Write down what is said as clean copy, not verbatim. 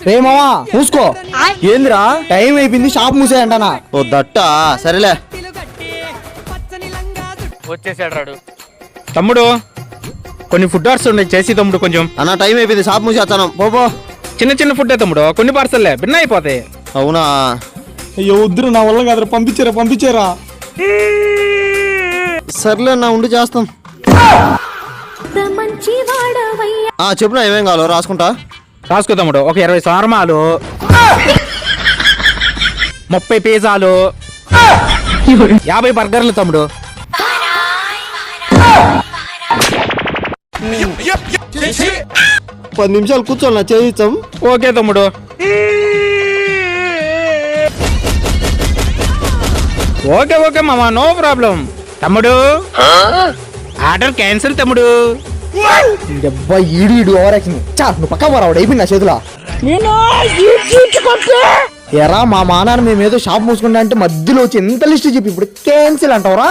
రే మావా మూసుకో. ఏందిరా టైం అయిపోయింది, షాప్ మూసేయంటానా. ఓ దట్టా, సరేలే. వచ్చేసాడు రాడు. తమ్ముడు కొన్ని ఫుడ్ ఆర్డర్స్ ఉన్నాయి, చేసి తమ్ముడు కొంచెం. అన్న టైం అయిపోయింది, షాప్ మూసేస్తాను. పోపో. చిన్న చిన్న ఫుడ్ తమ్ముడు, కొన్ని పార్సల్లే భిన్న అయిపోతాయి. అవునా? అయ్యో వద్దురు, నా వల్ల కాదురా, పంపించారా. సర్లే అన్న, ఉండి చేస్తాం. చెప్పునా ఏమేం కావాలో రాసుకుంటా. రాసుకో తమ్ముడు. ఒక 20 సార్మాలు, 30 పిజ్జాలు, 50 బర్గర్లు తమ్ముడు. పది నిమిషాలు కూర్చోన్నా, చేయిస్తాం. ఓకే తమ్ముడు. ఓకే మామా, నో ప్రాబ్లం. తమ్ముడు ఆర్డర్ క్యాన్సిల్ తమ్ముడు. డబ్బా ఈడు ఓవర్ యాక్షన్. నువ్వు పక్క పోరాడు, అయిపోయింది నా చేతిలో. ఎరా మా మానాన్ని మేమేదో షాప్ మూసుకుంటా అంటే మధ్యలో వచ్చి ఎంత లిస్ట్ చెప్పి ఇప్పుడు క్యాన్సిల్ అంటావురా?